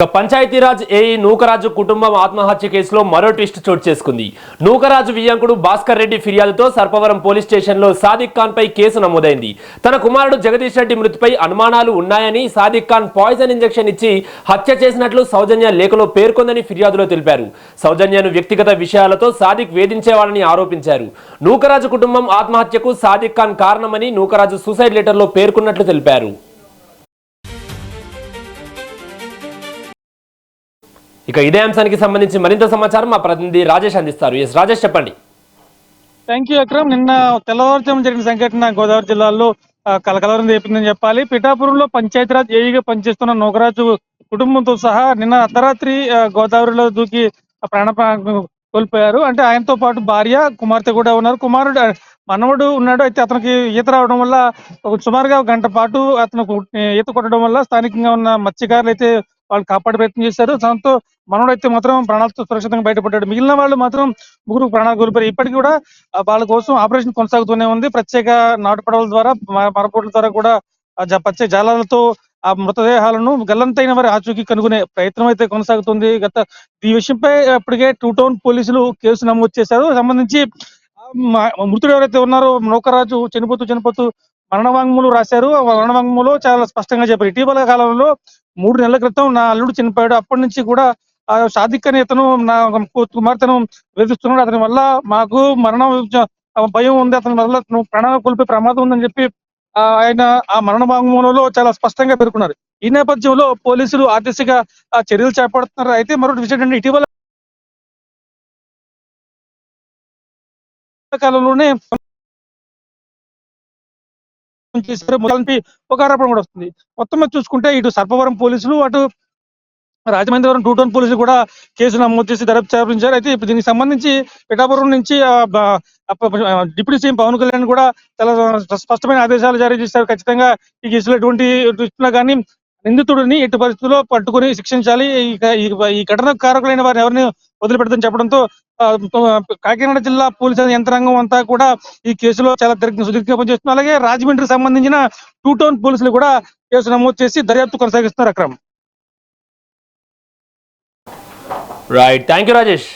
Panchayati Raj AE Nookaraju కుటుంబం ఆత్మహత్య కేసులో మరో ట్విస్ట్ చోటు చేసుకుంది. నూకరాజు వియ్యంకుడు భాస్కర్ రెడ్డి ఫిర్యాదుతో సర్పవరం పోలీస్ స్టేషన్లో సాదిక్ ఖాన్ పై కేసు నమోదైంది. తన కుమారుడు జగదీష్ రెడ్డి మృతిపై అనుమానాలు ఉన్నాయని, సాదిక్ ఖాన్ పాయిజన్ ఇంజెక్షన్ ఇచ్చి హత్య చేసినట్లు సౌజన్య లేఖలో పేర్కొందని ఫిర్యాదులో తెలిపారు. సౌజన్యను వ్యక్తిగత విషయాలతో సాదిక్ వేధించేవాడని ఆరోపించారు. నూకరాజు కుటుంబం ఆత్మహత్యకు సాదిక్ ఖాన్ కారణమని నూకరాజు సూసైడ్ లెటర్లో పేర్కొన్నట్లు తెలిపారు. ఇక ఇదే అంశానికి సంబంధించి మరింత సమాచారం మా ప్రతినిధి రాజేష్ అందిస్తారు. ఎస్ రాజేష్, చెప్పండి. Thank you Akram. నిన్న తెల్లవారుజామున జరిగిన సంఘటన గోదావరి జిల్లాలో కలకలం రేపిందని చెప్పాలి. పిఠాపురంలో పంచాయతీరాజ్ ఏఈగా పనిచేస్తున్న నూకరాజు కుటుంబంతో సహా నిన్న అర్ధరాత్రి గోదావరిలో దూకి ప్రాణ కోల్పోయారు. అంటే ఆయనతో పాటు భార్య, కుమార్తె కూడా ఉన్నారు. కుమారుడు మనవడు ఉన్నాడు. అయితే అతనికి ఈత రావడం వల్ల సుమారుగా గంట పాటు అతను ఈత కొట్టడం వల్ల స్థానికంగా ఉన్న మత్స్యకారులు అయితే వాళ్ళు కాపాడే ప్రయత్నం చేశారు. దాంతో మనోడైతే మాత్రం ప్రాణాలతో సురక్షితంగా బయటపడ్డాడు. మిగిలిన వాళ్ళు మాత్రం ముగ్గురు ప్రాణాలు కోల్పోయారు. ఇప్పటికీ కూడా వాళ్ళ కోసం ఆపరేషన్ కొనసాగుతూనే ఉంది. ప్రత్యేక నాటు పడవల ద్వారా, మరపోట్ల ద్వారా కూడా ప్రత్యేక జాలాలతో ఆ మృతదేహాలను గల్లంతైన వారి ఆచూకీ కనుగొనే ప్రయత్నం అయితే కొనసాగుతుంది. ఈ విషయంపై ఇప్పటికే 2 టౌన్ పోలీసులు కేసు నమోదు చేశారు. సంబంధించి మృతుడు ఎవరైతే ఉన్నారో నూకరాజు చనిపోతూ మరణ వాంగ్మూలం రాశారు. ఆ మరణ వాంగ్మూలంలో చాలా స్పష్టంగా చెప్పారు. ఇటీవల కాలంలో 3 నెలల క్రితం నా అల్లుడు చనిపోయాడు. అప్పటి నుంచి కూడా సాదిక్ అనే ఇతను నా కుమార్తెను వేధిస్తున్నాడు. అతని వల్ల మాకు మరణం భయం ఉంది. అతని వల్ల ప్రాణాలు కోల్పోయే ప్రమాదం ఉందని చెప్పి ఆయన ఆ మరణ వాంగ్మూలంలో చాలా స్పష్టంగా పేర్కొన్నారు. ఈ నేపథ్యంలో పోలీసులు ఆ దిశగా చర్యలు చేపడుతున్నారు. అయితే మరొకటి విషయం ఏంటంటే, ఇటీవల కాలంలోనే ఒక ఆరోపణ కూడా వస్తుంది. మొత్తం మీద చూసుకుంటే ఇటు సర్పవరం పోలీసులు, అటు రాజమహేంద్రవరం 2 టౌన్ పోలీసులు కూడా కేసు నమోదు చేసి దర్యాప్తు చేపట్టించారు. అయితే ఇప్పుడు దీనికి సంబంధించి పిఠాపురం నుంచి డిప్యూటీ సీఎం పవన్ కళ్యాణ్ కూడా చాలా స్పష్టమైన ఆదేశాలు జారీ చేశారు. ఖచ్చితంగా ఈ కేసులో ఎటువంటి ఇచ్చినా కానీ నిందితుడిని ఎట్టి పరిస్థితుల్లో పట్టుకుని శిక్షించాలి. ఈ ఘటనకు కారకులైన వారిని ఎవరిని వదిలిపెడతాని చెప్పడంతో కాకినాడ జిల్లా పోలీసు యంత్రాంగం అంతా కూడా ఈ కేసులో చాలా సుదీర్ఘంగా పనిచేస్తున్నారు. అలాగే రాజమండ్రికి సంబంధించిన 2 టౌన్ పోలీసులు కూడా కేసు నమోదు చేసి దర్యాప్తు కొనసాగిస్తున్నారు. Akram. Right, thank you Rajesh.